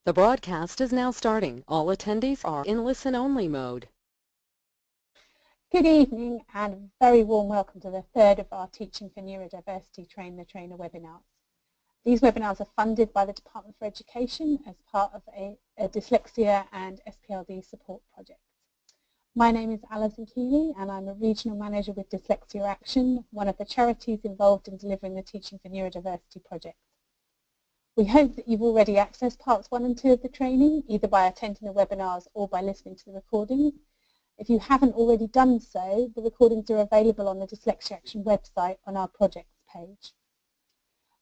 The broadcast is now starting. All attendees are in listen-only mode. Good evening and a very warm welcome to the third of our Teaching for Neurodiversity Train the Trainer webinars. These webinars are funded by the Department for Education as part of a Dyslexia and SPLD support project. My name is Alison Keeley and I'm a Regional Manager with Dyslexia Action, one of the charities involved in delivering the Teaching for Neurodiversity project. We hope that you've already accessed parts 1 and 2 of the training, either by attending the webinars or by listening to the recordings. If you haven't already done so, the recordings are available on the Dyslexia Action website on our projects page.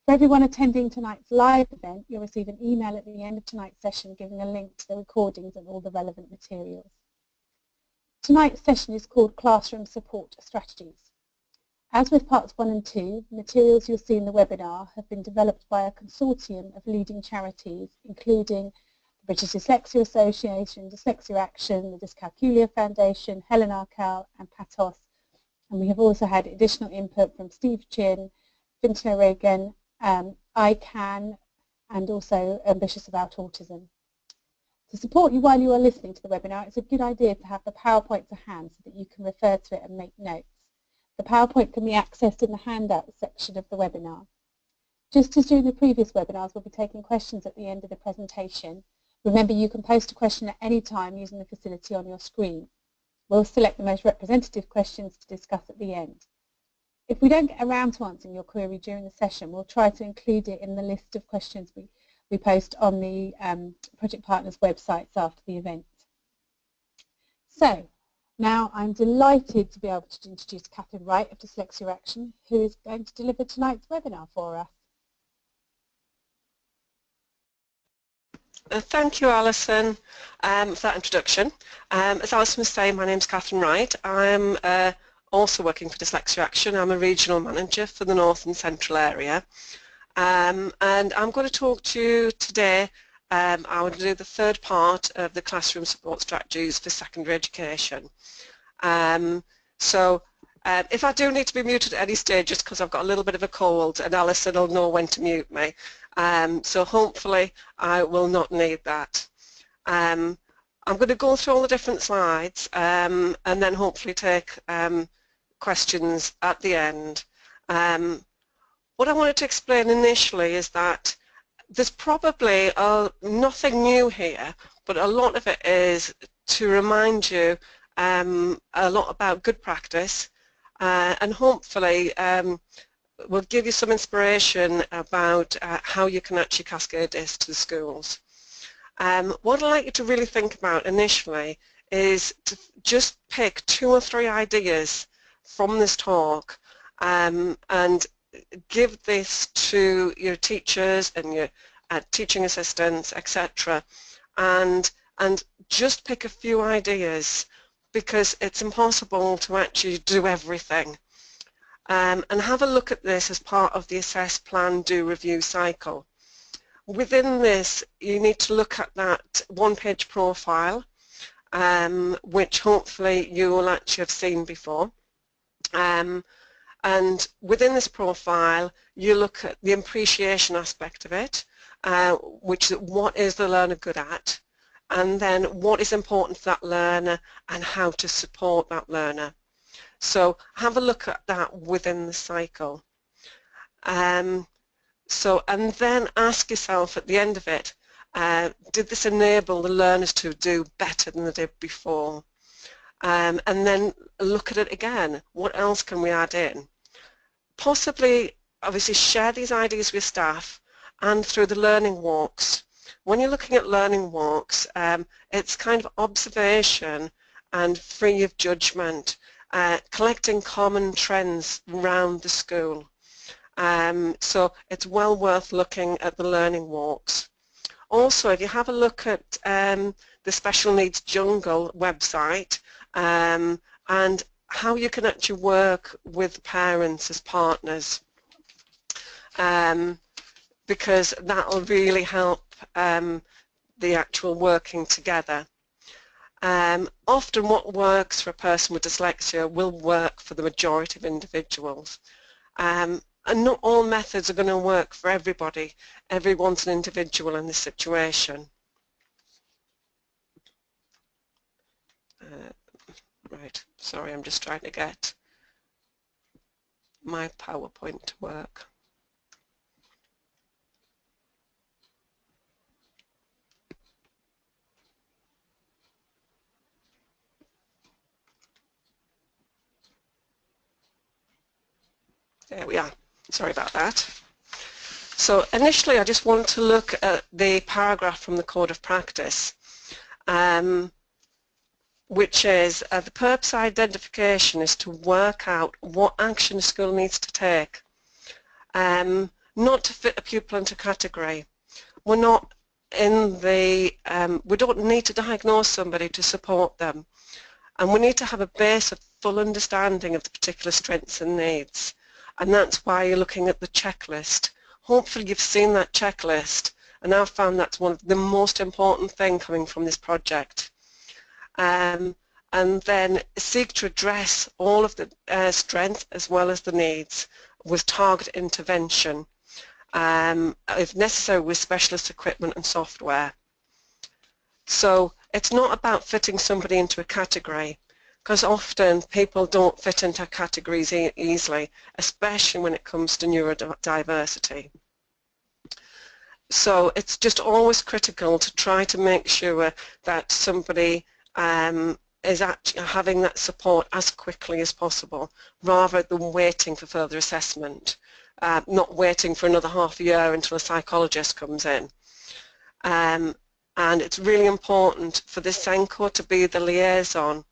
For everyone attending tonight's live event, you'll receive an email at the end of tonight's session giving a link to the recordings and all the relevant materials. Tonight's session is called Classroom Support Strategies. As with parts 1 and 2, the materials you'll see in the webinar have been developed by a consortium of leading charities, including the British Dyslexia Association, Dyslexia Action, the Dyscalculia Foundation, Helen Arkell and Patos. And we have also had additional input from Steve Chin, Fintan O'Regan, ICANN, and also Ambitious About Autism. To support you while you are listening to the webinar, it's a good idea to have the PowerPoint to hand so that you can refer to it and make notes. The PowerPoint can be accessed in the handout section of the webinar. Just as during the previous webinars, we'll be taking questions at the end of the presentation. Remember, you can post a question at any time using the facility on your screen. We'll select the most representative questions to discuss at the end. If we don't get around to answering your query during the session, we'll try to include it in the list of questions we post on the project partners' websites after the event. So, now I'm delighted to be able to introduce Catherine Wright of Dyslexia Action, who is going to deliver tonight's webinar for us. Thank you, Alison, for that introduction. As Alison was saying, my name is Catherine Wright. I'm also working for Dyslexia Action. I'm a regional manager for the North and Central area. And I'm going to talk to you today. I want to do the third part of the classroom support strategies for secondary education. If I do need to be muted at any stage, just because I've got a little bit of a cold, and Alison will know when to mute me. So hopefully I will not need that. I'm going to go through all the different slides and then hopefully take questions at the end. What I wanted to explain initially is that there's probably nothing new here, but a lot of it is to remind you a lot about good practice and hopefully will give you some inspiration about how you can actually cascade this to the schools. What I'd like you to really think about initially is to just pick 2 or 3 ideas from this talk and give this to your teachers and your teaching assistants, etc. And just pick a few ideas, because it's impossible to actually do everything. And have a look at this as part of the assess, plan, do, review cycle. Within this, you need to look at that one-page profile, which hopefully you will actually have seen before. And within this profile, you look at the appreciation aspect of it, which is what is the learner good at, and then what is important for that learner and how to support that learner. So have a look at that within the cycle. And then ask yourself at the end of it, did this enable the learners to do better than they did before? And then look at it again. What else can we add in? Possibly, obviously, share these ideas with staff and through the learning walks. When you're looking at learning walks, it's kind of observation and free of judgment, collecting common trends around the school. So it's well worth looking at the learning walks. Also, if you have a look at the Special Needs Jungle website and how you can actually work with parents as partners, because that will really help the actual working together. Often what works for a person with dyslexia will work for the majority of individuals. And not all methods are going to work for everybody. Everyone's an individual in this situation. Right, sorry, I'm just trying to get my PowerPoint to work. There we are. Sorry about that. So initially I just want to look at the paragraph from the Code of Practice, which is the purpose identification is to work out what action a school needs to take, not to fit a pupil into category. We're not in the, we don't need to diagnose somebody to support them, and we need to have a base of full understanding of the particular strengths and needs, and that's why you're looking at the checklist. Hopefully you've seen that checklist, and I've found that's one of the most important things coming from this project. And then seek to address all of the strengths as well as the needs with target intervention, if necessary with specialist equipment and software. So it's not about fitting somebody into a category, because often people don't fit into categories easily, especially when it comes to neurodiversity. So it's just always critical to try to make sure that somebody is actually having that support as quickly as possible, rather than waiting for further assessment, not waiting for another half a year until a psychologist comes in. And it's really important for the SENCO to be the liaison.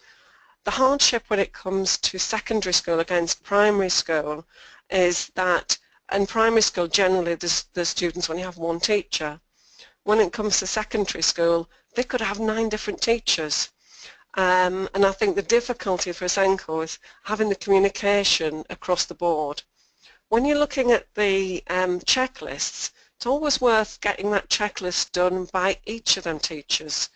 The hardship when it comes to secondary school against primary school is that in primary school generally the students only have one teacher. When it comes to secondary school they could have 9 different teachers. And I think the difficulty for SENCO is having the communication across the board. When you're looking at the checklists, it's always worth getting that checklist done by each of them teachers,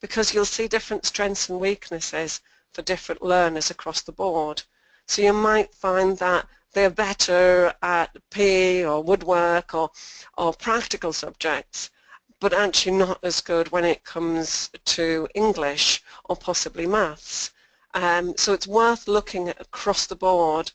because you'll see different strengths and weaknesses for different learners across the board. So you might find that they're better at PE or woodwork or practical subjects, but actually not as good when it comes to English or possibly maths. So it's worth looking at across the board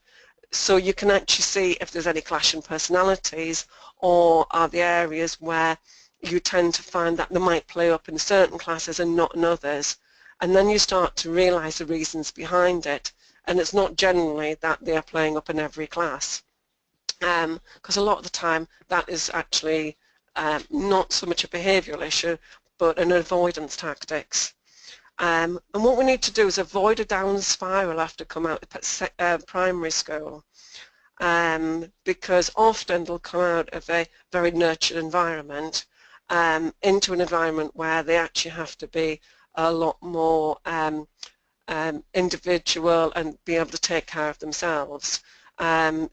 so you can actually see if there's any clash in personalities, or are the areas where you tend to find that they might play up in certain classes and not in others. And then you start to realise the reasons behind it, and it's not generally that they are playing up in every class, because a lot of the time that is actually not so much a behavioural issue but an avoidance tactics. And what we need to do is avoid a down spiral after come out of primary school, because often they'll come out of a very nurtured environment into an environment where they actually have to be a lot more individual and be able to take care of themselves.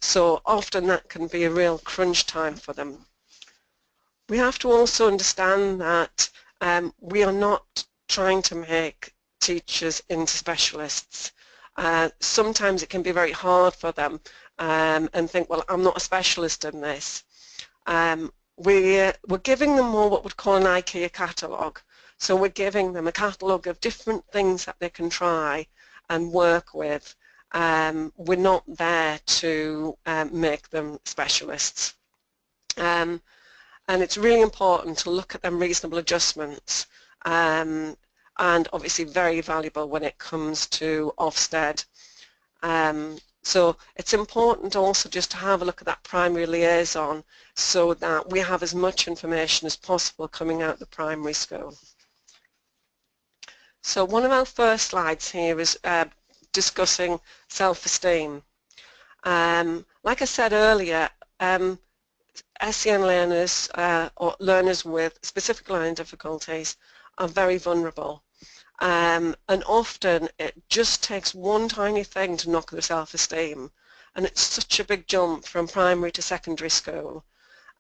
So often that can be a real crunch time for them. We have to also understand that we are not trying to make teachers into specialists. Sometimes it can be very hard for them and think, well, I'm not a specialist in this. We're giving them more what we'd call an IKEA catalogue. So we're giving them a catalogue of different things that they can try and work with. We're not there to make them specialists. And it's really important to look at them reasonable adjustments, and obviously very valuable when it comes to Ofsted. So it's important also just to have a look at that primary liaison so that we have as much information as possible coming out of the primary school. So one of our first slides here is discussing self-esteem. Like I said earlier, SEN learners or learners with specific learning difficulties are very vulnerable, and often it just takes one tiny thing to knock their self-esteem, and it's such a big jump from primary to secondary school,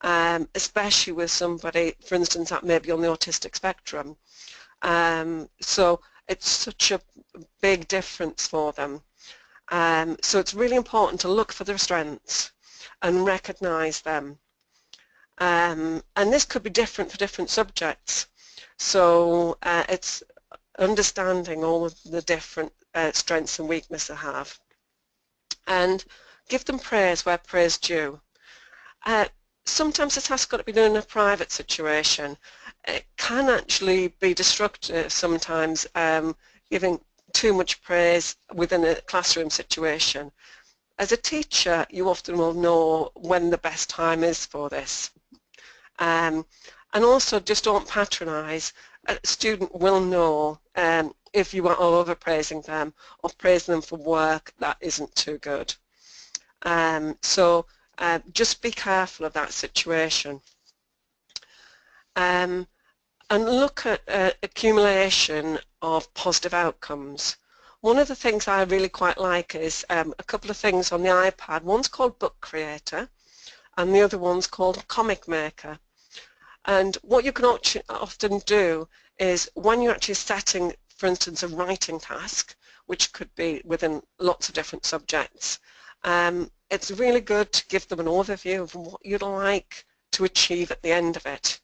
especially with somebody, for instance, that may be on the autistic spectrum. So it's such a big difference for them. So it's really important to look for their strengths and recognise them. And this could be different for different subjects. So it's understanding all of the different strengths and weaknesses they have, and give them praise where praise due. Sometimes the task got to be done in a private situation. It can actually be destructive sometimes, giving too much praise within a classroom situation. As a teacher, you often will know when the best time is for this. And also, just don't patronise. A student will know if you are overpraising them or praising them for work that isn't too good. So just be careful of that situation. And look at accumulation of positive outcomes. One of the things I really quite like is a couple of things on the iPad. One's called Book Creator and the other one's called Comic Maker. And what you can often do is when you're actually setting, for instance, a writing task, which could be within lots of different subjects, it's really good to give them an overview of what you'd like to achieve at the end of it.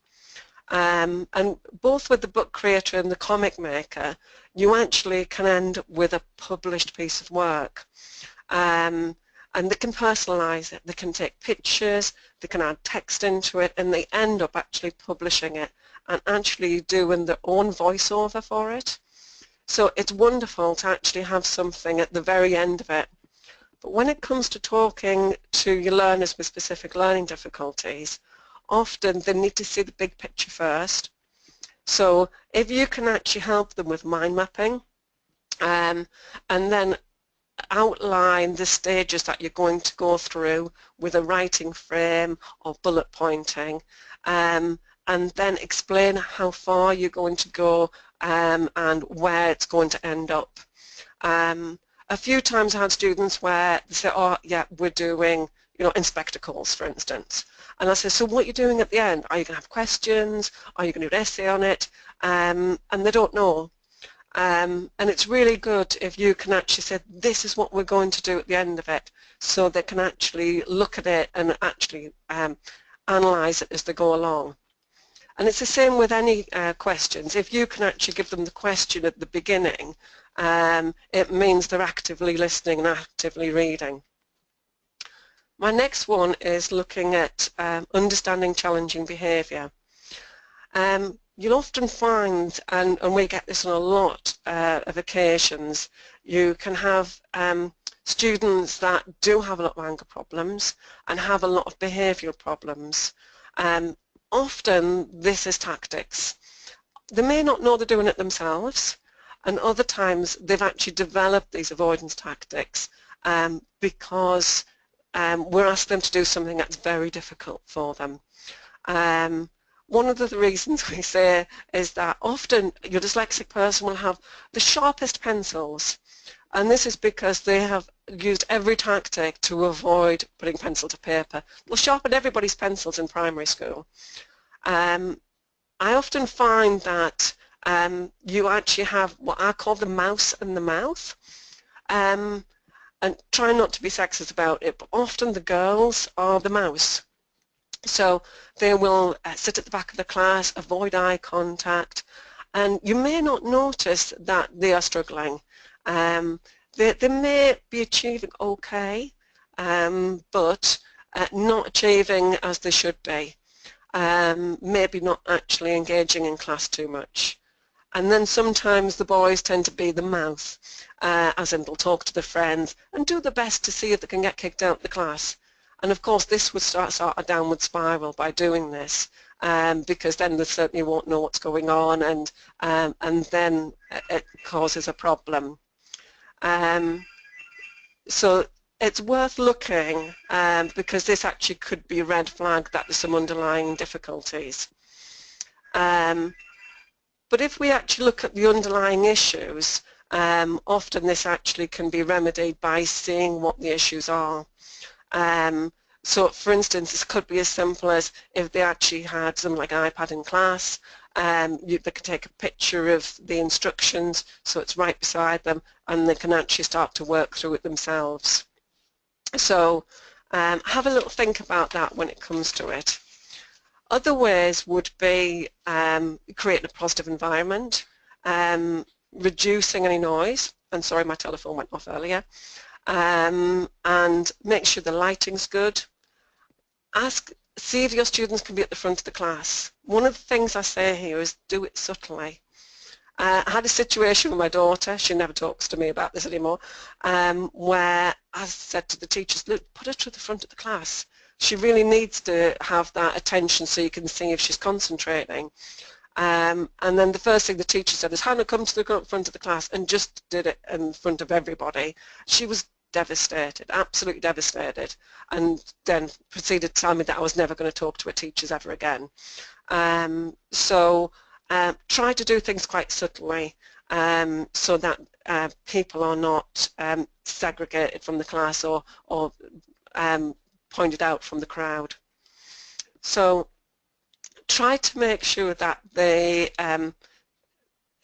And both with the Book Creator and the Comic Maker, you actually can end up with a published piece of work. And they can personalise it, they can take pictures, they can add text into it, and they end up actually publishing it and actually doing their own voiceover for it. So it's wonderful to actually have something at the very end of it. But when it comes to talking to your learners with specific learning difficulties, often they need to see the big picture first. So if you can actually help them with mind mapping and then outline the stages that you're going to go through with a writing frame or bullet pointing, and then explain how far you're going to go and where it's going to end up. A few times I had students where they say, oh yeah, we're doing, you know, inspector calls, for instance. And I say, so what are you doing at the end? Are you going to have questions? Are you going to do an essay on it? And they don't know. And it's really good if you can actually say, this is what we're going to do at the end of it, so they can actually look at it and actually analyse it as they go along. And it's the same with any questions. If you can actually give them the question at the beginning, it means they're actively listening and actively reading. My next one is looking at understanding challenging behaviour. You'll often find, and we get this on a lot of occasions, you can have students that do have a lot of anger problems and have a lot of behavioural problems. Often this is tactics. They may not know they're doing it themselves, and other times they've actually developed these avoidance tactics because we're asking them to do something that's very difficult for them. One of the reasons we say is that often your dyslexic person will have the sharpest pencils, and this is because they have used every tactic to avoid putting pencil to paper. They'll sharpen everybody's pencils in primary school. I often find that you actually have what I call the mouse and the mouth, and try not to be sexist about it, but often the girls are the mouse. So they will sit at the back of the class, avoid eye contact, and you may not notice that they are struggling. They may be achieving okay, but not achieving as they should be. Maybe not actually engaging in class too much. And then sometimes the boys tend to be the mouth, as in they'll talk to their friends and do their best to see if they can get kicked out of the class. And of course this would start a downward spiral by doing this, because then they certainly won't know what's going on, and then it causes a problem. So it's worth looking, because this actually could be a red flag that there's some underlying difficulties. But if we actually look at the underlying issues, often this actually can be remedied by seeing what the issues are. So for instance, this could be as simple as if they actually had something like an iPad in class, they can take a picture of the instructions so it's right beside them, and they can actually start to work through it themselves. So have a little think about that when it comes to it. Other ways would be creating a positive environment. reducing any noise, and sorry my telephone went off earlier, and make sure the lighting's good. See if your students can be at the front of the class. One of the things I say here is do it subtly. I had a situation with my daughter, she never talks to me about this anymore, where I said to the teachers, look, put her to the front of the class. She really needs to have that attention so you can see if she's concentrating. And then the first thing the teacher said is, Hannah, come to the front of the class, and just did it in front of everybody. She was devastated, absolutely devastated, and then proceeded to tell me that I was never going to talk to her teachers ever again. Try to do things quite subtly so that people are not segregated from the class or pointed out from the crowd. So try to make sure that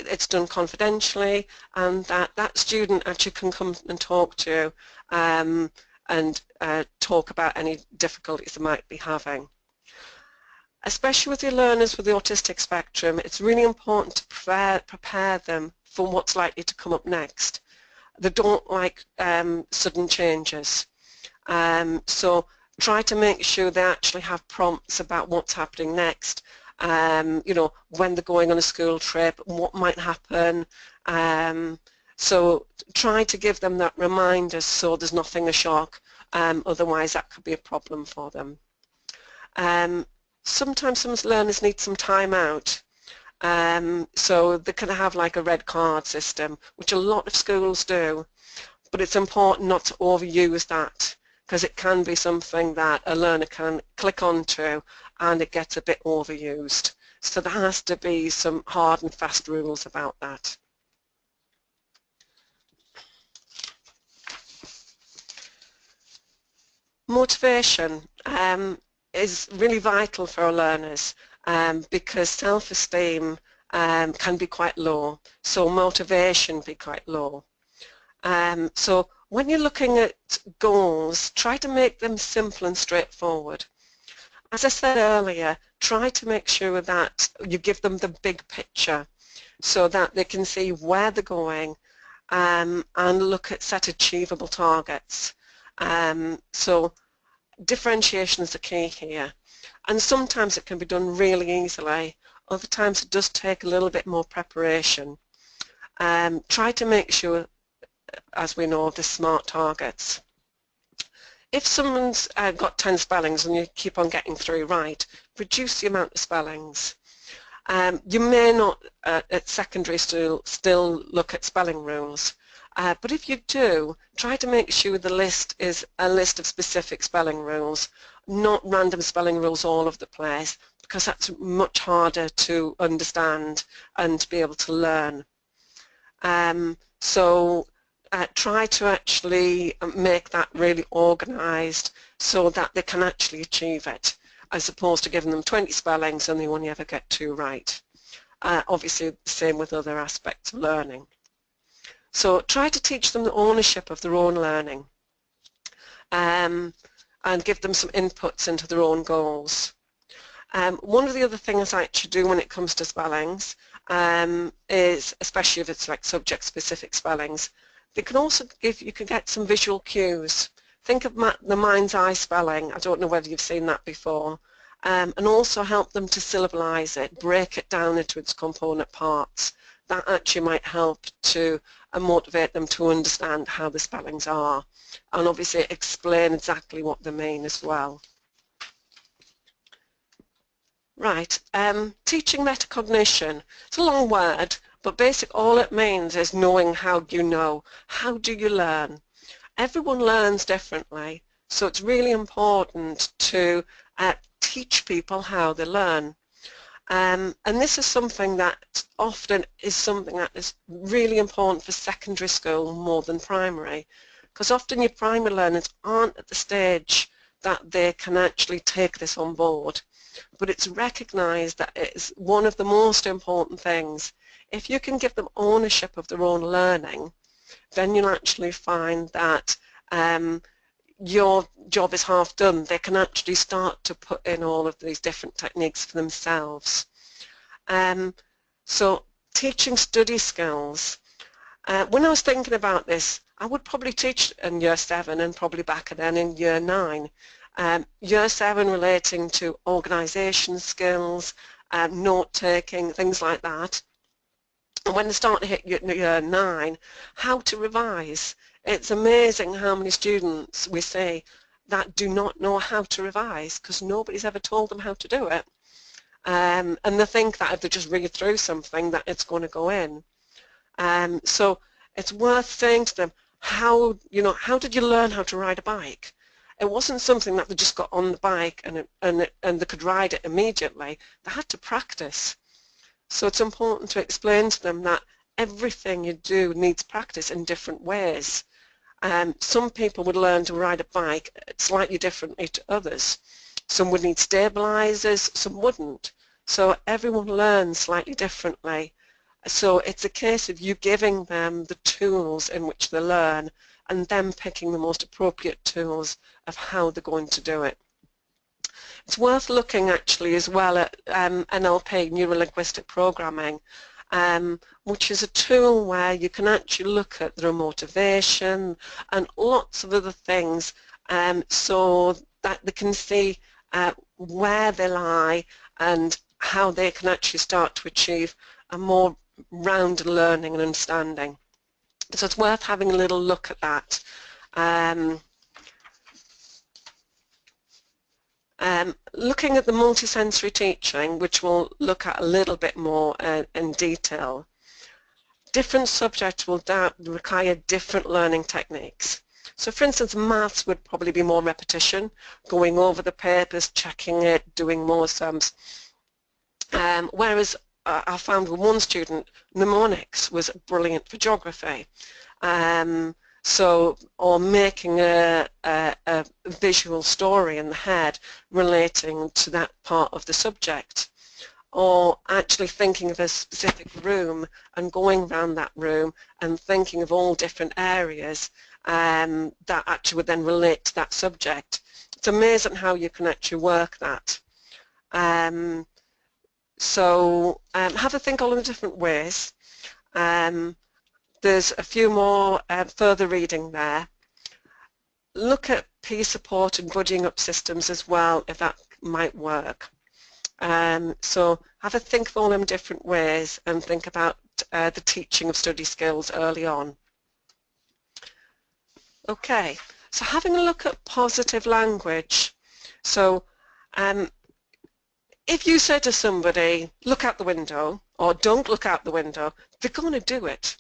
it's done confidentially, and that student actually can come and talk to you and talk about any difficulties they might be having. Especially with your learners with the autistic spectrum, it's really important to prepare them for what's likely to come up next. They don't like sudden changes. So try to make sure they actually have prompts about what's happening next. You know, when they're going on a school trip, what might happen. So try to give them that reminder so there's nothing a shock, otherwise that could be a problem for them. Sometimes some learners need some time out, so they can have like a red card system, which a lot of schools do, but it's important not to overuse that, because it can be something that a learner can click onto and it gets a bit overused. So there has to be some hard and fast rules about that. Motivation is really vital for our learners because self-esteem can be quite low, so motivation be quite low. So when you're looking at goals, try to make them simple and straightforward. As I said earlier, try to make sure that you give them the big picture so that they can see where they're going and look at set achievable targets. So differentiation is the key here, and sometimes it can be done really easily, other times it does take a little bit more preparation. Try to make sure, as we know, the SMART targets. If someone's got 10 spellings and you keep on getting through right, reduce the amount of spellings. You may not at secondary still look at spelling rules, but if you do, try to make sure the list is a list of specific spelling rules, not random spelling rules all over the place, because that's much harder to understand and to be able to learn. Try to actually make that really organised so that they can actually achieve it, as opposed to giving them 20 spellings and they only ever get 2 right. Obviously the same with other aspects of learning. So try to teach them the ownership of their own learning and give them some inputs into their own goals. One of the other things I actually do when it comes to spellings is, especially if it's like subject-specific spellings, they can also you can get some visual cues. Think of the mind's eye spelling. I don't know whether you've seen that before. And also help them to syllabalize it, break it down into its component parts. That actually might help to motivate them to understand how the spellings are, and obviously explain exactly what they mean as well. Right, teaching metacognition. It's a long word, but basically all it means is knowing how you know. How do you learn? Everyone learns differently, so it's really important to teach people how they learn. And this is something that often is something that is really important for secondary school more than primary, because often your primary learners aren't at the stage that they can actually take this on board. But it's recognised that it's one of the most important things. If you can give them ownership of their own learning, then you'll actually find that your job is half done. They can actually start to put in all of these different techniques for themselves. So teaching study skills. When I was thinking about this, I would probably teach in Year 7 and probably back then in Year 9. Year 7 relating to organisation skills, note-taking, things like that. And when they start to hit Year 9, how to revise. It's amazing how many students we see that do not know how to revise because nobody's ever told them how to do it. And they think that if they just read through something that it's going to go in. So it's worth saying to them, how did you learn how to ride a bike? It wasn't something that they just got on the bike and they could ride it immediately. They had to practice. So it's important to explain to them that everything you do needs practice in different ways. Some people would learn to ride a bike slightly differently to others. Some would need stabilizers, some wouldn't. So everyone learns slightly differently. So it's a case of you giving them the tools in which they learn and them picking the most appropriate tools of how they're going to do it. It's worth looking actually as well at NLP, Neuro-Linguistic Programming, which is a tool where you can actually look at their motivation and lots of other things so that they can see where they lie and how they can actually start to achieve a more rounded learning and understanding. So it's worth having a little look at that. Looking at the multisensory teaching, which we'll look at a little bit more in detail, different subjects will require different learning techniques. So for instance, maths would probably be more repetition, going over the papers, checking it, doing more sums. Whereas I found with one student, mnemonics was brilliant for geography. Or making a visual story in the head relating to that part of the subject, or actually thinking of a specific room and going around that room and thinking of all different areas that actually would then relate to that subject. It's amazing how you can actually work that. Have a think all in the different ways. There's a few more further reading there. Look at peer support and buddying up systems as well, if that might work. So have a think of all them different ways and think about the teaching of study skills early on. Okay, so having a look at positive language. So if you say to somebody, look out the window, or don't look out the window, they're going to do it.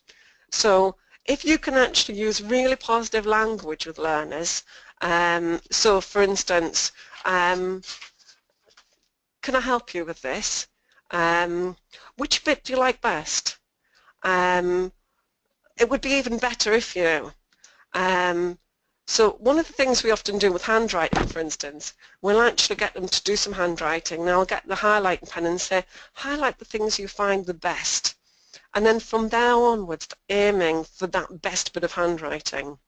So if you can actually use really positive language with learners, so for instance, can I help you with this? Which bit do you like best? It would be even better if you. So one of the things we often do with handwriting, for instance, we'll actually get them to do some handwriting. Now I'll get the highlighting pen and say, highlight the things you find the best. And then from there onwards, aiming for that best bit of handwriting.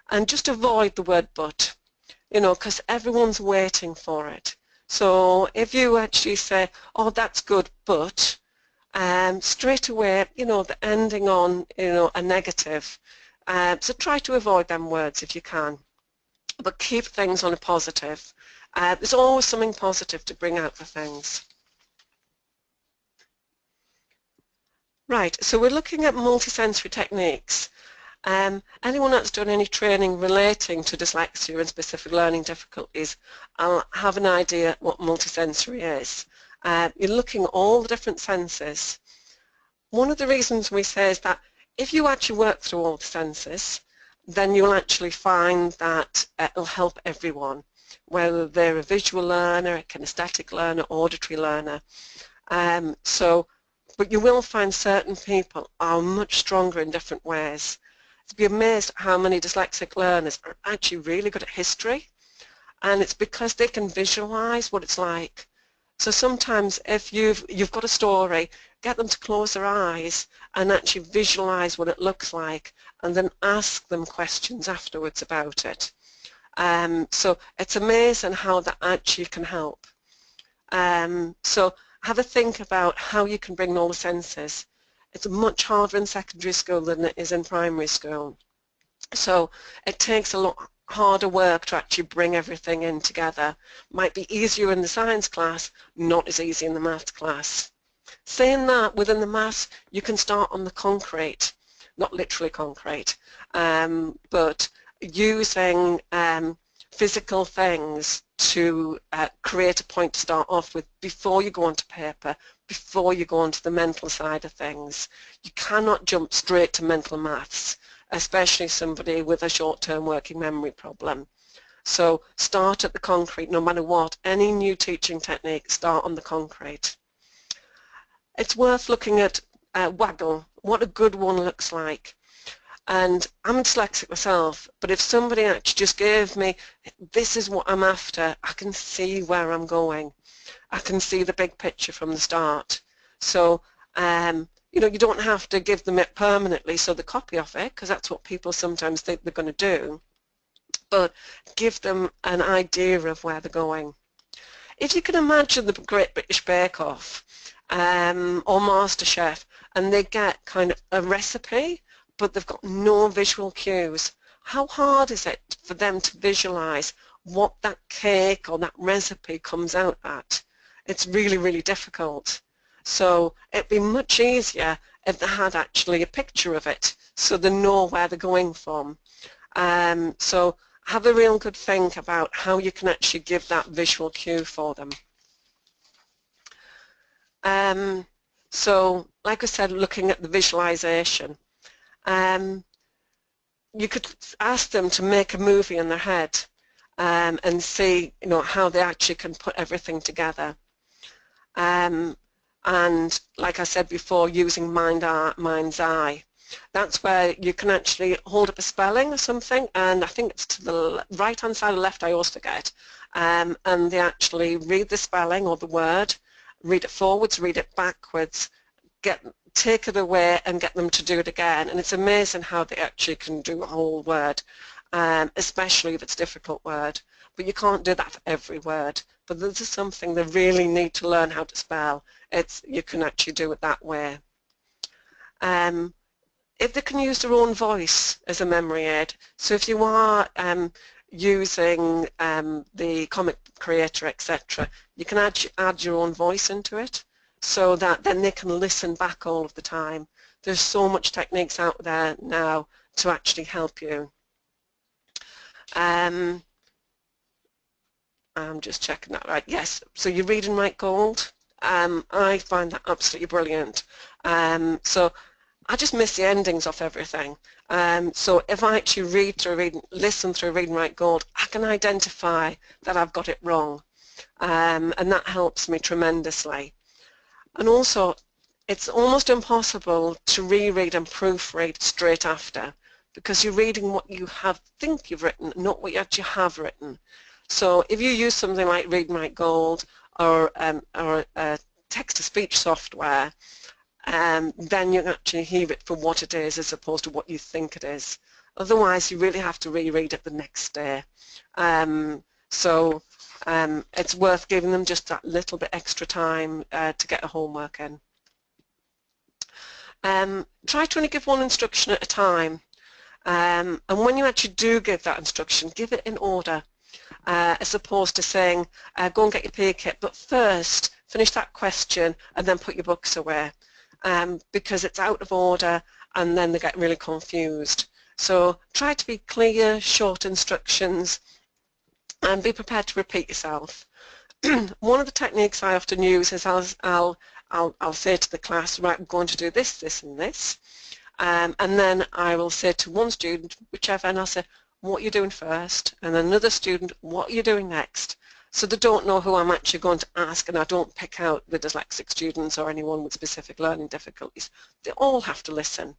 And just avoid the word but, because everyone's waiting for it. So if you actually say, oh, that's good, but, straight away, the ending on, a negative. So try to avoid them words if you can, but keep things on a positive. There's always something positive to bring out for things. Right, so we're looking at multisensory techniques. Anyone that's done any training relating to dyslexia and specific learning difficulties, I'll have an idea what multisensory is. You're looking at all the different senses. One of the reasons we say is that if you actually work through all the senses, then you'll actually find that it'll help everyone, whether they're a visual learner, a kinesthetic learner, auditory learner. But you will find certain people are much stronger in different ways. You'd be amazed at how many dyslexic learners are actually really good at history, and it's because they can visualize what it's like. So sometimes if you've got a story, get them to close their eyes and actually visualize what it looks like, and then ask them questions afterwards about it. So it's amazing how that actually can help. So have a think about how you can bring all the senses. It's much harder in secondary school than it is in primary school. So it takes a lot harder work to actually bring everything in together. Might be easier in the science class, not as easy in the maths class. Saying that, within the maths, you can start on the concrete, not literally concrete, but using physical things to create a point to start off with before you go onto paper, before you go onto the mental side of things. You cannot jump straight to mental maths, especially somebody with a short-term working memory problem. So start at the concrete, no matter what. Any new teaching technique, start on the concrete. It's worth looking at Waggle, what a good one looks like. And I'm dyslexic myself, but if somebody actually just gave me, this is what I'm after, I can see where I'm going. I can see the big picture from the start. So, you know, you don't have to give them it permanently, so the copy of it, because that's what people sometimes think they're going to do, but give them an idea of where they're going. If you can imagine the Great British Bake Off or MasterChef, and they get kind of a recipe, but they've got no visual cues, how hard is it for them to visualize what that cake or that recipe comes out at? It's really, really difficult. So it'd be much easier if they had actually a picture of it, so they know where they're going from. So have a real good think about how you can actually give that visual cue for them. So like I said, looking at the visualization, you could ask them to make a movie in their head and see, you know, how they actually can put everything together. And like I said before, using mind's eye. That's where you can actually hold up a spelling or something, and I think it's to the right-hand side or left, I always forget, and they actually read the spelling or the word, read it forwards, read it backwards, take it away and get them to do it again. And it's amazing how they actually can do a whole word, especially if it's a difficult word. But you can't do that for every word. But this is something they really need to learn how to spell. You can actually do it that way. If they can use their own voice as a memory aid, so if you are using the comic creator, etc., you can add your own voice into it, so that then they can listen back all of the time. There's so much techniques out there now to actually help you. I'm just checking that right. Yes, so you read and write gold. I find that absolutely brilliant. So I just miss the endings of everything. So if I actually listen through Read and Write Gold, I can identify that I've got it wrong. And that helps me tremendously. And also, it's almost impossible to reread and proofread straight after, because you're reading what you think you've written, not what you actually have written. So if you use something like Read and Write Gold or text-to-speech software, then you can actually hear it for what it is as opposed to what you think it is. Otherwise, you really have to reread it the next day. It's worth giving them just that little bit extra time to get a homework in. Try to only give one instruction at a time. And when you actually do give that instruction, give it in order, as opposed to saying, go and get your PE kit, but first finish that question and then put your books away, because it's out of order and then they get really confused. So try to be clear, short instructions, and be prepared to repeat yourself. One of the techniques I often use is I'll say to the class, right, I'm going to do this, this and this, and then I will say to one student, whichever, and I'll say, what are you doing first? And another student, what are you doing next? So they don't know who I'm actually going to ask, and I don't pick out the dyslexic students or anyone with specific learning difficulties. They all have to listen.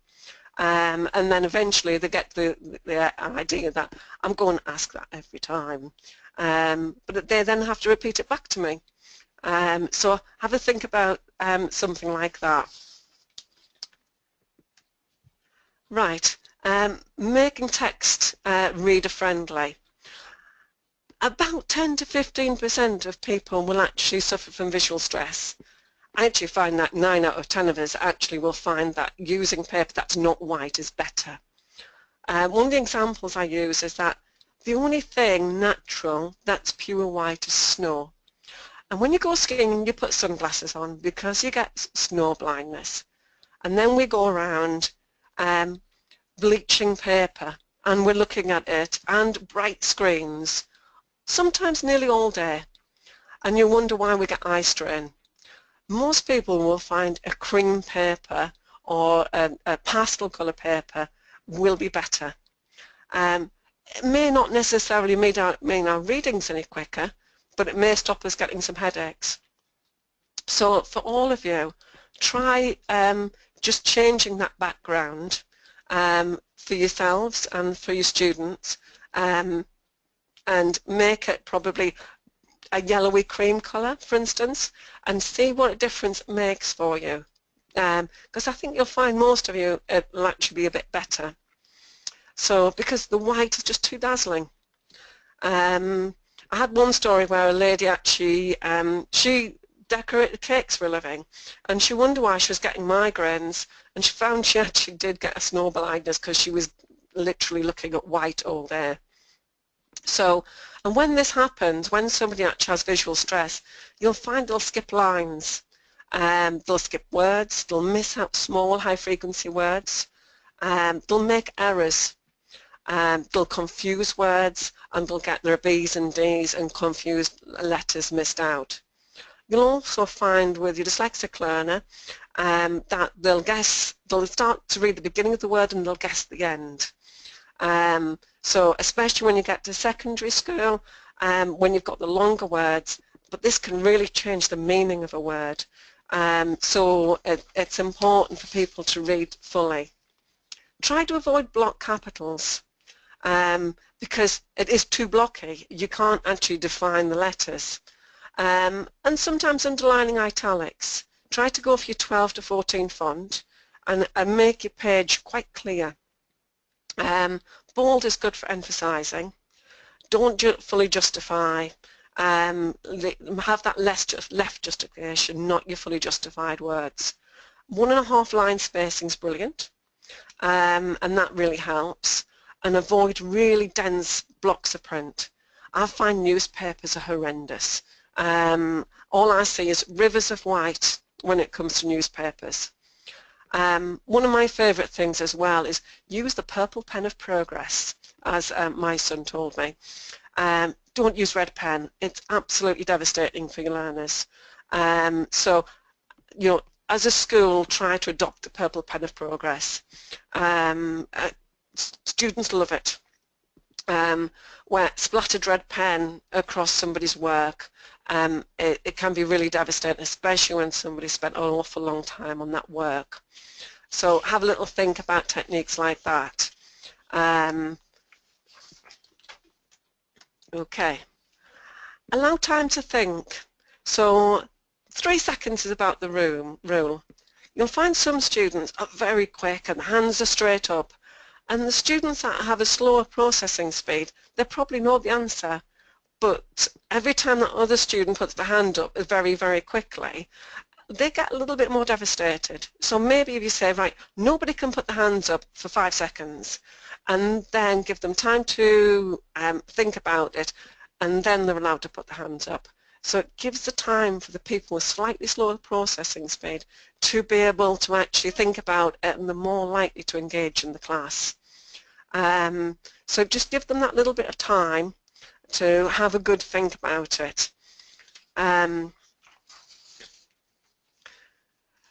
And then eventually they get the idea that I'm going to ask that every time. But they then have to repeat it back to me. So have a think about something like that. Right, making text reader-friendly. About 10 to 15% of people will actually suffer from visual stress. I actually find that 9 out of 10 of us actually will find that using paper that's not white is better. One of the examples I use is that the only thing natural that's pure white is snow. And when you go skiing, you put sunglasses on because you get snow blindness. And then we go around bleaching paper, and we're looking at it, and bright screens, sometimes nearly all day. And you wonder why we get eye strain. Most people will find a cream paper or a pastel colour paper will be better. It may not necessarily mean our readings any quicker, but it may stop us getting some headaches. So for all of you, try just changing that background for yourselves and for your students, and make it probably a yellowy cream colour, for instance, and see what a difference it makes for you. Because I think you'll find most of you it will actually be a bit better. So because the white is just too dazzling. I had one story where a lady actually, she decorated cakes for a living, and she wondered why she was getting migraines, and she found she actually did get a snow blindness because she was literally looking at white all day. So, and when this happens, when somebody actually has visual stress, you'll find they'll skip lines, they'll skip words, they'll miss out small high-frequency words, they'll make errors, they'll confuse words, and they'll get their B's and D's and confused letters missed out. You'll also find with your dyslexic learner that they'll start to read the beginning of the word and they'll guess the end. So especially when you get to secondary school, when you've got the longer words, but this can really change the meaning of a word. So it's important for people to read fully. Try to avoid block capitals because it is too blocky. You can't actually define the letters. And sometimes underlining italics. Try to go for your 12 to 14 font and make your page quite clear. Bold is good for emphasising. Don't fully justify. Have that left justification, not your fully justified words. 1.5 line spacing is brilliant, and that really helps. And avoid really dense blocks of print. I find newspapers are horrendous. All I see is rivers of white when it comes to newspapers. One of my favourite things as well is use the purple pen of progress, as my son told me. Don't use red pen. It's absolutely devastating for your learners. So, you know, as a school, try to adopt the purple pen of progress. Students love it. Where splattered red pen across somebody's work, it can be really devastating, especially when somebody spent an awful long time on that work. So have a little think about techniques like that. Okay. Allow time to think. So 3 seconds is about the rule. You'll find some students are very quick and hands are straight up. And the students that have a slower processing speed, they probably know the answer, but every time that other student puts their hand up very, very quickly, they get a little bit more devastated. So maybe if you say, right, nobody can put their hands up for 5 seconds, and then give them time to think about it, and then they're allowed to put their hands up. So it gives the time for the people with slightly slower processing speed to be able to actually think about it, and they're more likely to engage in the class. So just give them that little bit of time to have a good think about it.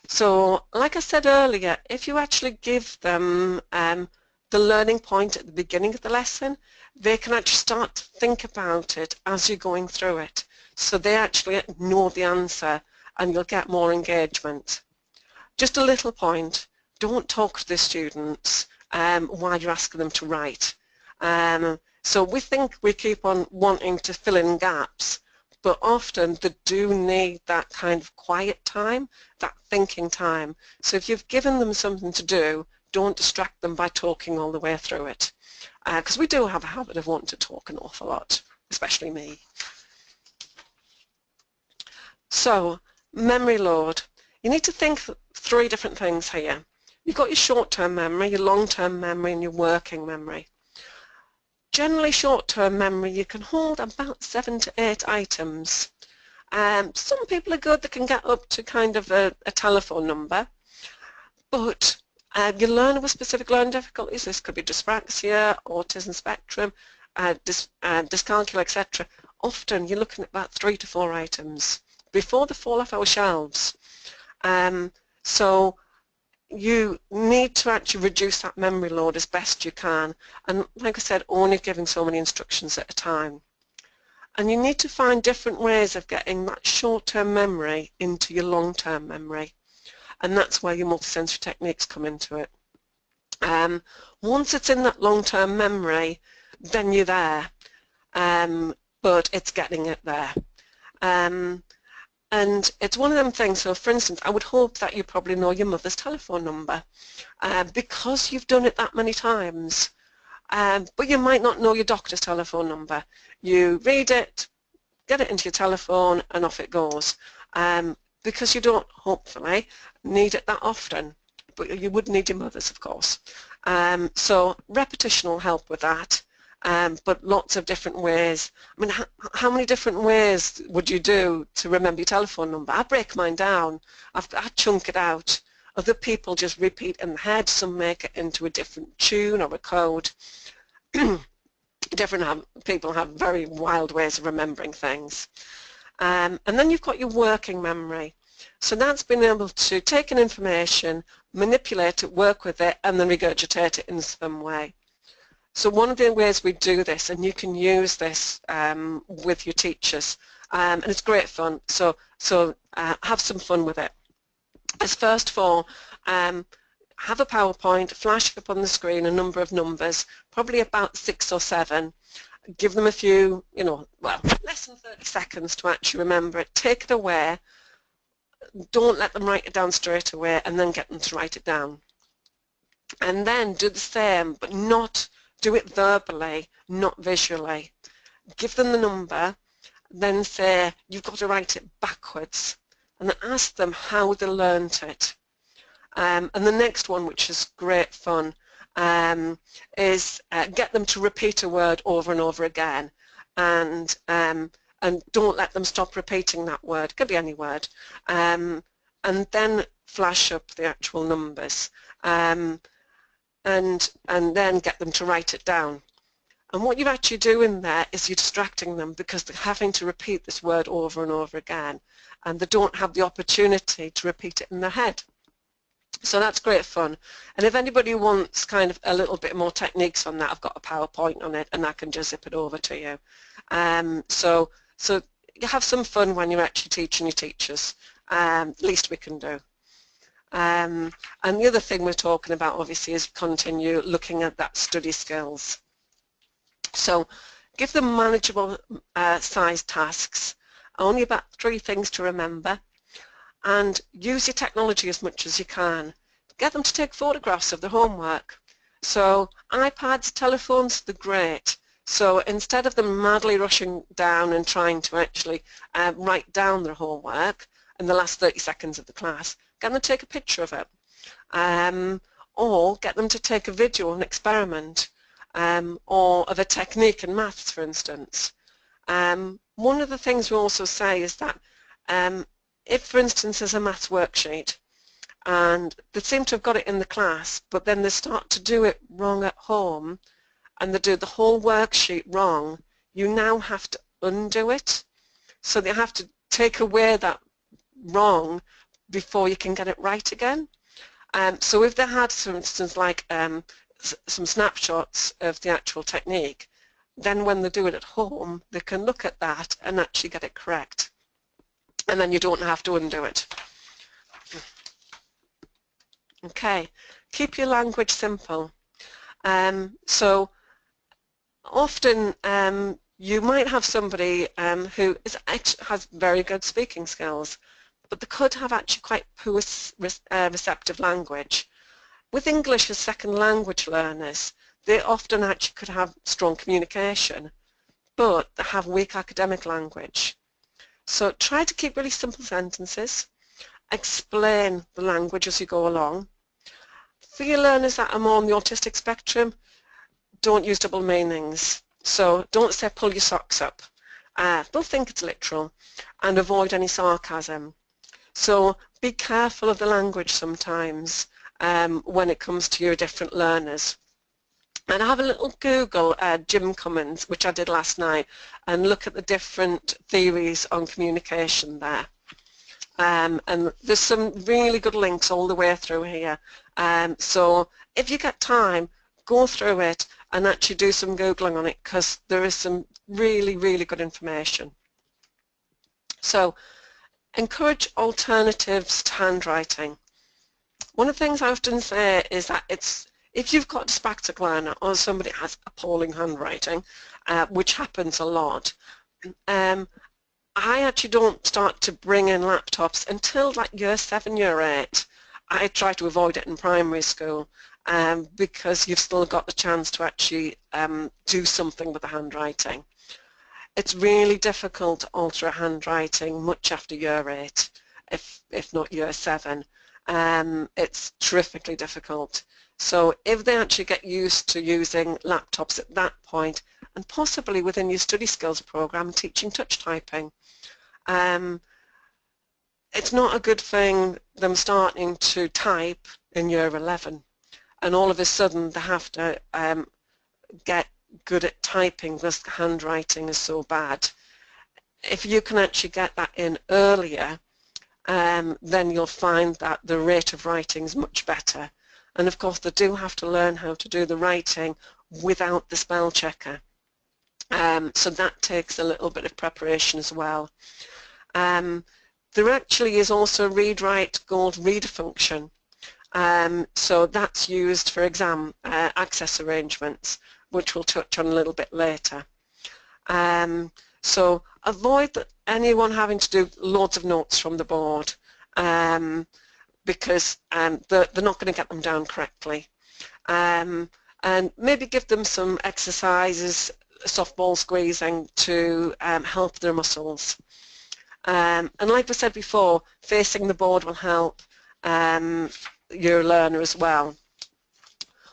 So like I said earlier, if you actually give them the learning point at the beginning of the lesson, they can actually start to think about it as you're going through it. So they actually know the answer and you'll get more engagement. Just a little point, don't talk to the students while you're asking them to write. So we think we keep on wanting to fill in gaps, but often they do need that kind of quiet time, that thinking time. So if you've given them something to do, don't distract them by talking all the way through it. Because we do have a habit of wanting to talk an awful lot, especially me. So, memory load. You need to think three different things here. You've got your short-term memory, your long-term memory, and your working memory. Generally, short-term memory, you can hold about 7 to 8 items. Some people are good, they can get up to kind of a telephone number, but your learner with specific learning difficulties, this could be dyspraxia, autism spectrum, dyscalculia, etc. Often you're looking at about 3 to 4 items before they fall off our shelves. So you need to actually reduce that memory load as best you can, and like I said, only giving so many instructions at a time. And you need to find different ways of getting that short-term memory into your long-term memory, and that's where your multisensory techniques come into it. Once it's in that long-term memory, then you're there, but it's getting it there. And it's one of them things, so for instance, I would hope that you probably know your mother's telephone number because you've done it that many times. But you might not know your doctor's telephone number. You read it, get it into your telephone, and off it goes. Because you don't, hopefully, need it that often. But you would need your mother's, of course. So repetition will help with that. But lots of different ways. I mean, how many different ways would you do to remember your telephone number? I break mine down. I chunk it out. Other people just repeat in the head. Some make it into a different tune or a code. Different people have very wild ways of remembering things. And then you've got your working memory. So that's being able to take in information, manipulate it, work with it, and then regurgitate it in some way. So one of the ways we do this, and you can use this with your teachers, and it's great fun, so have some fun with it, is first of all, have a PowerPoint, flash up on the screen a number of numbers, probably about 6 or 7, give them a few, well, less than 30 seconds to actually remember it, take it away, don't let them write it down straight away, and then get them to write it down. And then do the same, but not do it verbally, not visually. Give them the number, then say, you've got to write it backwards, and then ask them how they learnt it. And the next one, which is great fun, is get them to repeat a word over and over again, and don't let them stop repeating that word. It could be any word. And then flash up the actual numbers. And then get them to write it down. And what you're actually doing there is you're distracting them because they're having to repeat this word over and over again, and they don't have the opportunity to repeat it in their head. So that's great fun. And if anybody wants kind of a little bit more techniques on that, I've got a PowerPoint on it, and I can just zip it over to you. So you have some fun when you're actually teaching your teachers. Least we can do. And the other thing we're talking about obviously is continue looking at that study skills. So give them manageable sized tasks, only about 3 things to remember, and use your technology as much as you can. Get them to take photographs of their homework. So iPads, telephones, they're great. So instead of them madly rushing down and trying to actually write down their homework in the last 30 seconds of the class, get them to take a picture of it, or get them to take a video of an experiment, or of a technique in maths, for instance. One of the things we also say is that if, for instance, there's a maths worksheet and they seem to have got it in the class, but then they start to do it wrong at home and they do the whole worksheet wrong, you now have to undo it. So they have to take away that wrong before you can get it right again. So if they had, for instance, like some snapshots of the actual technique, then when they do it at home, they can look at that and actually get it correct. And then you don't have to undo it. Okay, keep your language simple. So often you might have somebody who has very good speaking skills, but they could have actually quite poor receptive language. With English as second language learners, they often actually could have strong communication, but they have weak academic language. So try to keep really simple sentences. explain the language as you go along. For your learners that are more on the autistic spectrum, don't use double meanings. So don't say pull your socks up. They'll think it's literal, and avoid any sarcasm. So be careful of the language sometimes when it comes to your different learners. And have a little Google Jim Cummins, which I did last night, and look at the different theories on communication there. And there's some really good links all the way through here. So if you get time, go through it and actually do some Googling on it, because there is some really, really good information. So encourage alternatives to handwriting. One of the things I often say is that if you've got a dyspraxic learner or somebody has appalling handwriting, which happens a lot, I actually don't start to bring in laptops until like year 7, year 8. I try to avoid it in primary school because you've still got the chance to actually do something with the handwriting. It's really difficult to alter a handwriting much after year 8, if not year 7. It's terrifically difficult. So if they actually get used to using laptops at that point, and possibly within your study skills program teaching touch typing, it's not a good thing them starting to type in year 11 and all of a sudden they have to get good at typing because handwriting is so bad. If you can actually get that in earlier, then you'll find that the rate of writing is much better. And of course they do have to learn how to do the writing without the spell checker. So that takes a little bit of preparation as well. There actually is also a read-write gold reader function. So that's used for exam access arrangements, which we'll touch on a little bit later. So avoid anyone having to do loads of notes from the board because they're not going to get them down correctly. And maybe give them some exercises, softball squeezing, to help their muscles. And like we said before, facing the board will help your learner as well.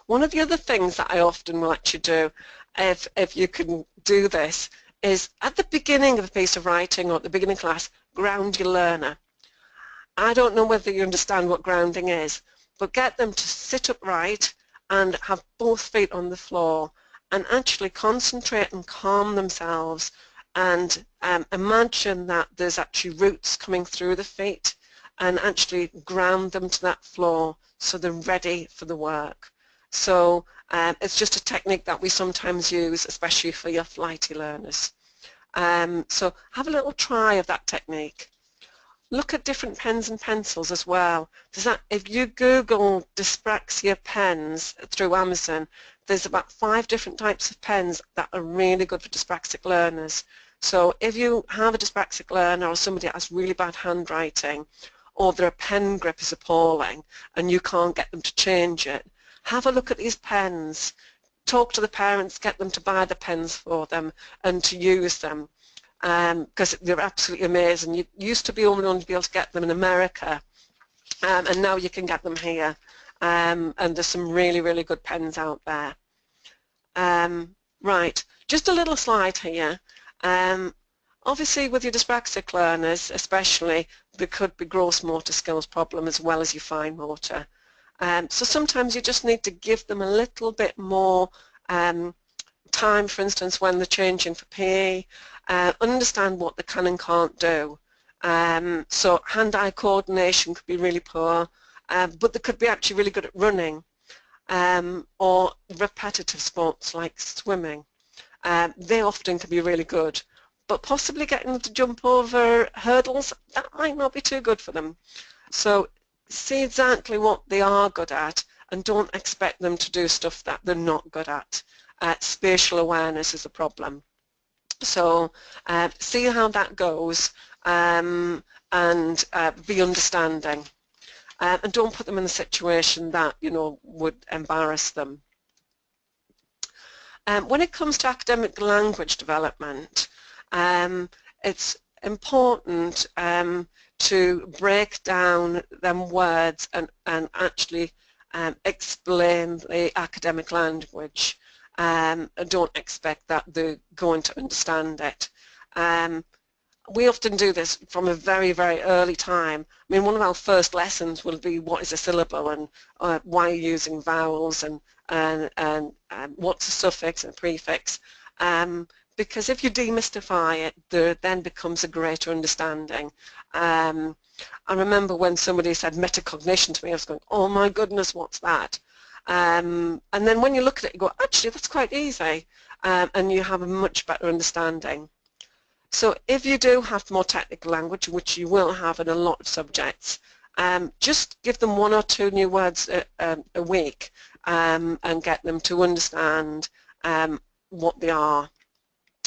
One of the other things that I often will actually do, if you can do this, is at the beginning of a piece of writing or at the beginning of class, ground your learner. I don't know whether you understand what grounding is, but get them to sit upright and have both feet on the floor and actually concentrate and calm themselves and imagine that there's actually roots coming through the feet and actually ground them to that floor so they're ready for the work. So it's just a technique that we sometimes use, especially for your flighty learners. So have a little try of that technique. Look at different pens and pencils as well. If you Google dyspraxia pens through Amazon, there's about 5 different types of pens that are really good for dyspraxic learners. So if you have a dyspraxic learner or somebody that has really bad handwriting, or their pen grip is appalling and you can't get them to change it, have a look at these pens. Talk to the parents, get them to buy the pens for them and to use them. Because they're absolutely amazing. You used to be only to be able to get them in America, and now you can get them here. And there's some really, really good pens out there. Right, just a little slide here. Obviously, with your dyspraxic learners, especially, there could be gross motor skills problem as well as your fine motor. So sometimes you just need to give them a little bit more time, for instance, when they're changing for PE, understand what they can and can't do. So hand-eye coordination could be really poor, but they could be actually really good at running, or repetitive sports like swimming. They often can be really good, but possibly getting them to jump over hurdles, that might not be too good for them. So see exactly what they are good at and don't expect them to do stuff that they're not good at. Spatial awareness is a problem. So see how that goes and be understanding. And don't put them in a situation that, you know, would embarrass them. When it comes to academic language development, it's important to break down them words and actually explain the academic language. Don't expect that they're going to understand it. We often do this from a very, very early time. I mean, one of our first lessons will be what is a syllable and why are you using vowels and what's a suffix and prefix. Because if you demystify it, there then becomes a greater understanding. I remember when somebody said metacognition to me, I was going, oh my goodness, what's that? And then when you look at it, you go, actually, that's quite easy, and you have a much better understanding. So if you do have more technical language, which you will have in a lot of subjects, just give them 1 or 2 new words a week and get them to understand what they are.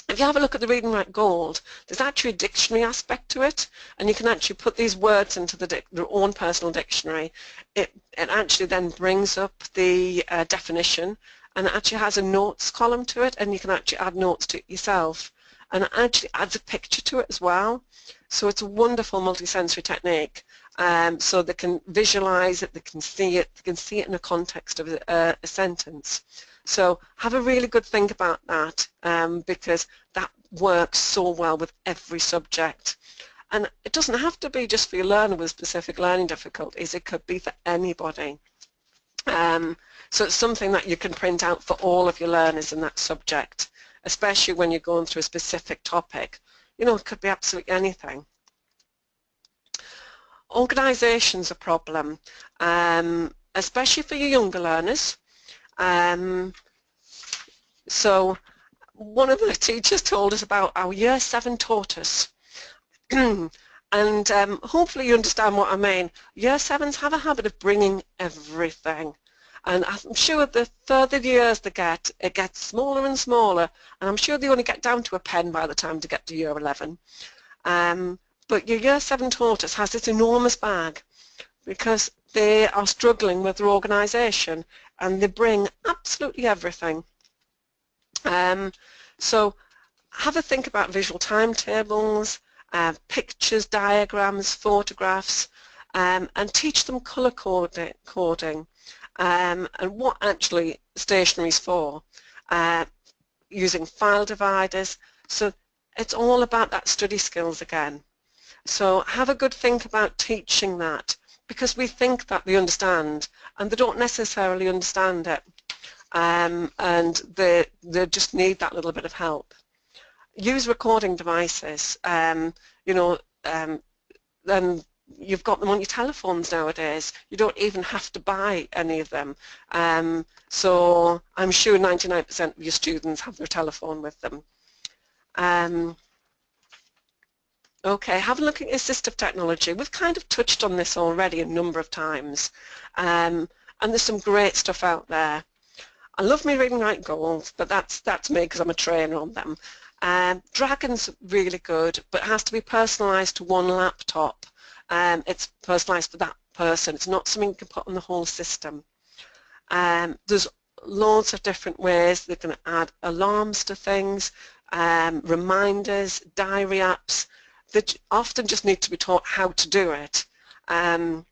If you have a look at the Read and Write Gold, there's actually a dictionary aspect to it, and you can actually put these words into their own personal dictionary. It actually then brings up the definition, and it actually has a notes column to it, and you can actually add notes to it yourself. And it actually adds a picture to it as well. So it's a wonderful multisensory technique. So they can visualize it, they can see it in the context of a sentence. So have a really good think about that because that works so well with every subject. And it doesn't have to be just for your learner with specific learning difficulties, it could be for anybody. So it's something that you can print out for all of your learners in that subject, especially when you're going through a specific topic. You know, it could be absolutely anything. Organisation's a problem, especially for your younger learners. So one of the teachers told us about our Year 7 tortoise. And hopefully you understand what I mean. Year 7s have a habit of bringing everything. And I'm sure the further years they get, it gets smaller and smaller, and I'm sure they only get down to a pen by the time to get to Year 11. But your Year 7 tortoise has this enormous bag because they are struggling with their organisation and they bring absolutely everything. So have a think about visual timetables, pictures, diagrams, photographs, and teach them colour coding. And what actually stationery is for, using file dividers. So it's all about that study skills again. So have a good think about teaching that, because we think that they understand and they don't necessarily understand it, and they just need that little bit of help. Use recording devices, you know, and you've got them on your telephones nowadays. You don't even have to buy any of them. So I'm sure 99% of your students have their telephone with them. Okay, have a look at assistive technology. We've kind of touched on this already a number of times. And there's some great stuff out there. I love my Read and Write Gold, but that's me because I'm a trainer on them. Dragon's really good, but it has to be personalised to one laptop. It's personalised for that person. It's not something you can put on the whole system. There's loads of different ways they can add alarms to things, reminders, diary apps. They often just need to be taught how to do it, and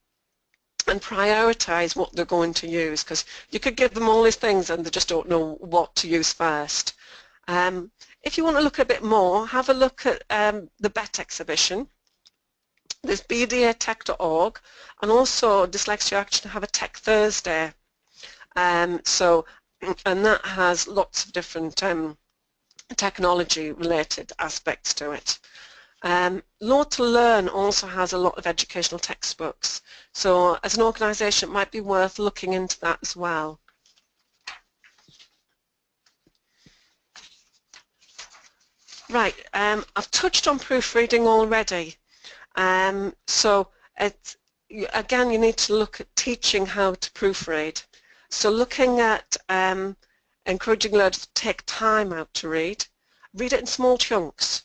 prioritise what they're going to use, because you could give them all these things and they just don't know what to use first. If you want to look a bit more, have a look at the BET exhibition. There's bdatech.org, and also Dyslexia actually have a Tech Thursday. And that has lots of different technology related aspects to it. Law to Learn also has a lot of educational textbooks, so as an organisation it might be worth looking into that as well. Right, I've touched on proofreading already. So again, you need to look at teaching how to proofread. So looking at encouraging learners to take time out to read it in small chunks.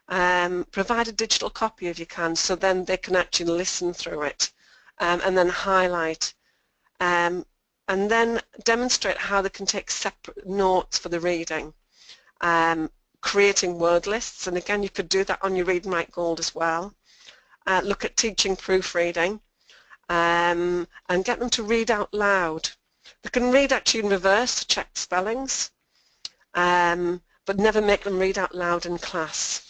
Provide a digital copy if you can, so then they can actually listen through it and then highlight. And then demonstrate how they can take separate notes for the reading. Creating word lists, and again you could do that on your Read and Write Gold as well. look at teaching proofreading and get them to read out loud. They can read actually in reverse to check spellings, but never make them read out loud in class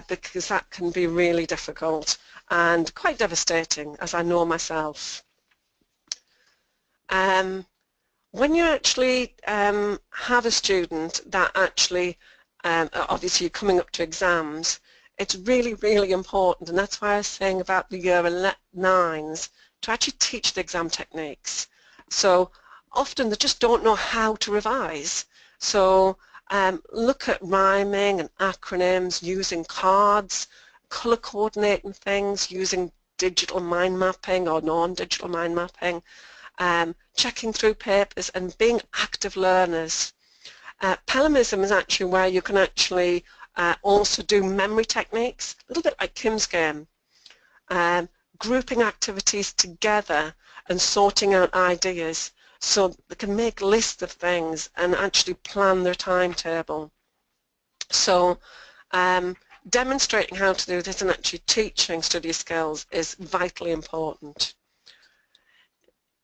because that can be really difficult and quite devastating, as I know myself. When you actually have a student that actually, obviously you're coming up to exams, it's really, really important, and that's why I was saying about the year 9s, to actually teach the exam techniques. So often they just don't know how to revise. So look at rhyming and acronyms, using cards, colour coordinating things, using digital mind mapping or non-digital mind mapping, checking through papers and being active learners. Palimism is actually where you can actually also do memory techniques, a little bit like Kim's game, grouping activities together and sorting out ideas so they can make lists of things and actually plan their timetable. So demonstrating how to do this and actually teaching study skills is vitally important.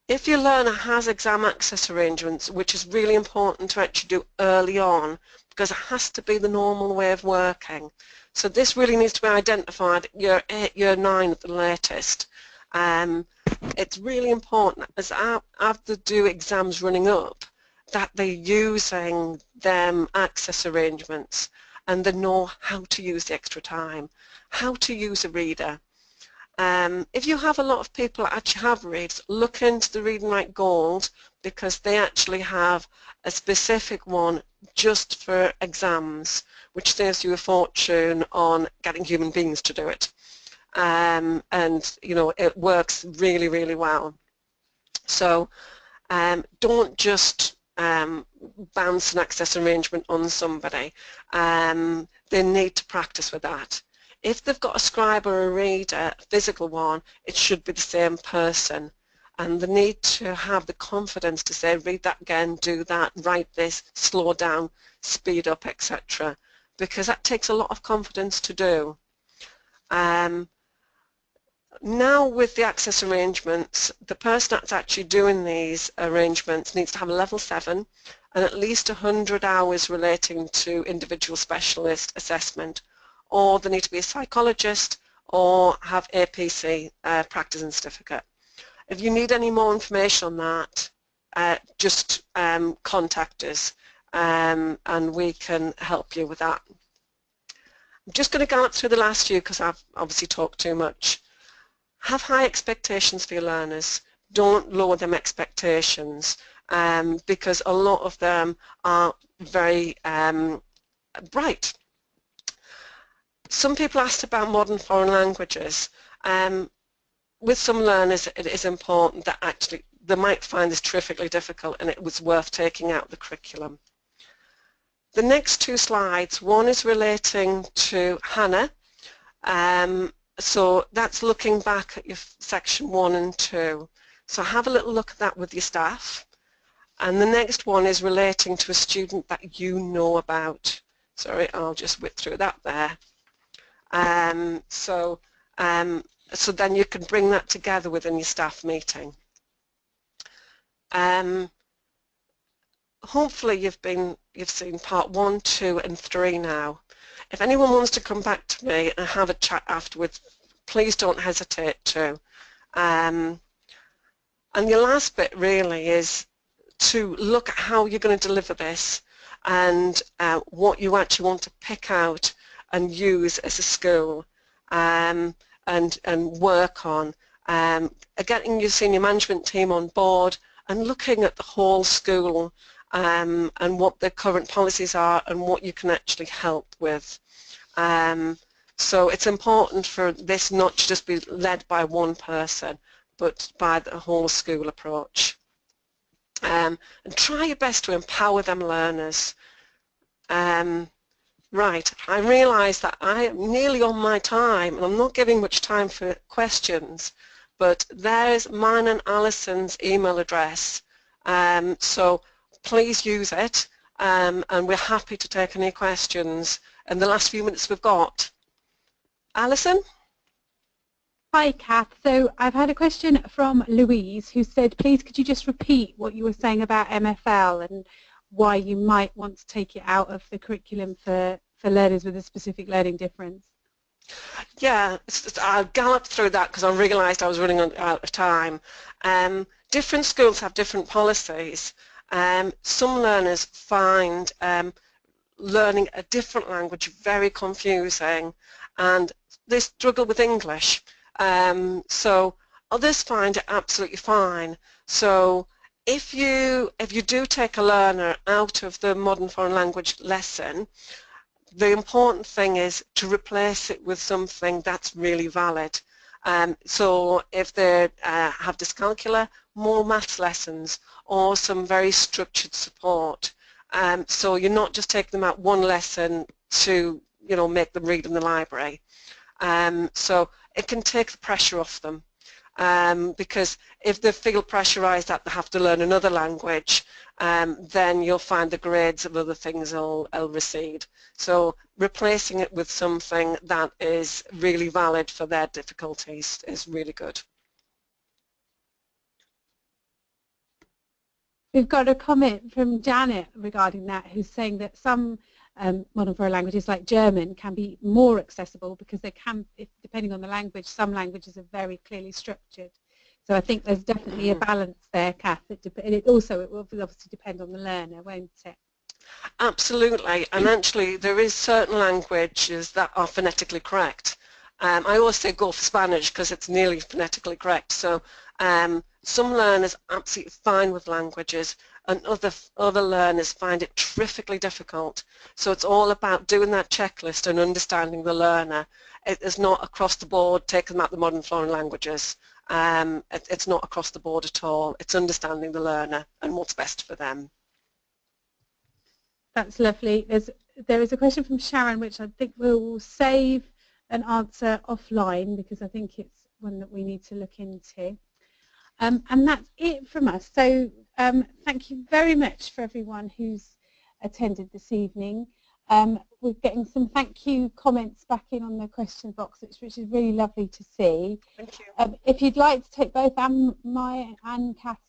If your learner has exam access arrangements, which is really important to actually do early on, because it has to be the normal way of working. So this really needs to be identified at year 8, year 9 at the latest. It's really important, as after they do exams running up, that they're using them access arrangements and they know how to use the extra time, how to use a reader. If you have a lot of people that actually have reads, look into the Read and Write Gold, because they actually have a specific one just for exams, which saves you a fortune on getting human beings to do it. And you know, it works really, really well. So don't just bounce an access arrangement on somebody. They need to practice with that. If they've got a scribe or a reader, a physical one, it should be the same person. And they need to have the confidence to say, read that again, do that, write this, slow down, speed up, etc. Because that takes a lot of confidence to do. Now with the access arrangements, the person that's actually doing these arrangements needs to have a level 7 and at least 100 hours relating to individual specialist assessment, or they need to be a psychologist or have APC, practice and certificate. If you need any more information on that, just contact us and we can help you with that. I'm just going to go through the last few because I've obviously talked too much. Have high expectations for your learners. Don't lower them expectations because a lot of them are very bright. Some people asked about modern foreign languages. With some learners it is important that actually they might find this terrifically difficult and it was worth taking out the curriculum. The next two slides, one is relating to Hannah. So that's looking back at your section 1 and 2. So have a little look at that with your staff. And the next one is relating to a student that you know about. Sorry, I'll just whip through that there. So then you can bring that together within your staff meeting. Hopefully you've seen part 1, 2 and 3 now. If anyone wants to come back to me and have a chat afterwards, please don't hesitate to. And your last bit really is to look at how you're going to deliver this and what you actually want to pick out and use as a school and work on. Getting your senior management team on board and looking at the whole school and what the current policies are and what you can actually help with. So it's important for this not to just be led by one person, but by the whole school approach. And try your best to empower them learners. Right, I realise that I am nearly on my time and I'm not giving much time for questions, but there's mine and Alison's email address, so please use it and we're happy to take any questions in the last few minutes we've got. Alison? Hi, Kath. So I've had a question from Louise who said, please could you just repeat what you were saying about MFL and why you might want to take it out of the curriculum for learners with a specific learning difference? Yeah, I galloped through that because I realised I was running out of time. Different schools have different policies. Some learners find learning a different language very confusing, and they struggle with English. So others find it absolutely fine. So if you do take a learner out of the modern foreign language lesson, the important thing is to replace it with something that's really valid. So if they have dyscalculia, more maths lessons or some very structured support. So you're not just taking them out one lesson to, you know, make them read in the library. So it can take the pressure off them. Because if they feel pressurized that they have to learn another language, then you'll find the grades of other things will recede. So replacing it with something that is really valid for their difficulties is really good. We've got a comment from Janet regarding that, who's saying that some modern foreign languages like German can be more accessible because they can, depending on the language, some languages are very clearly structured. So I think there's definitely a balance there, Kath. It will obviously depend on the learner, won't it? Absolutely, and actually there is certain languages that are phonetically correct. I always say go for Spanish because it's nearly phonetically correct. So some learners are absolutely fine with languages, and other learners find it terrifically difficult. So it's all about doing that checklist and understanding the learner. It is not across the board taking them out the modern foreign languages. It's not across the board at all. It's understanding the learner and what's best for them. That's lovely. There is a question from Sharon which I think we'll save and answer offline because I think it's one that we need to look into. And that's it from us. So thank you very much for everyone who's attended this evening. We're getting some thank you comments back in on the question box, which is really lovely to see. Thank you. If you'd like to take both my and Kath's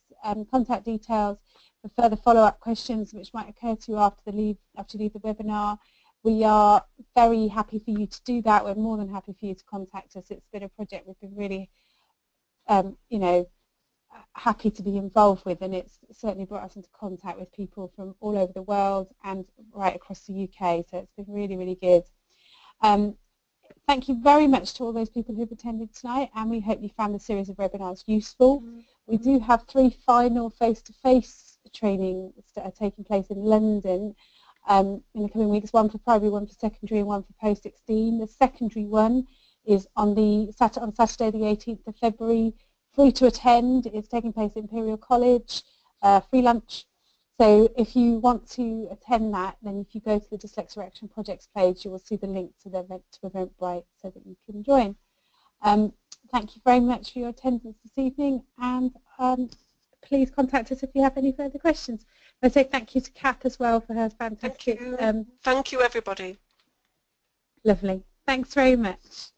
contact details for further follow-up questions which might occur to you after you leave the webinar, we are very happy for you to do that. We're more than happy for you to contact us. It's been a project we've been really, you know, happy to be involved with, and it's certainly brought us into contact with people from all over the world and right across the UK, so it's been really, really good. Thank you very much to all those people who've attended tonight, and we hope you found the series of webinars useful. We do have 3 final face-to-face trainings that are taking place in London in the coming weeks, one for primary, one for secondary, and one for post-16. The secondary one is on Saturday the 18th of February, free to attend. It's taking place at Imperial College, free lunch. So if you want to attend that, then if you go to the Dyslexia Action Projects page, you will see the link to the Eventbrite so that you can join. Thank you very much for your attendance this evening, and please contact us if you have any further questions. I say thank you to Kath as well for her fantastic... Thank you everybody. Lovely. Thanks very much.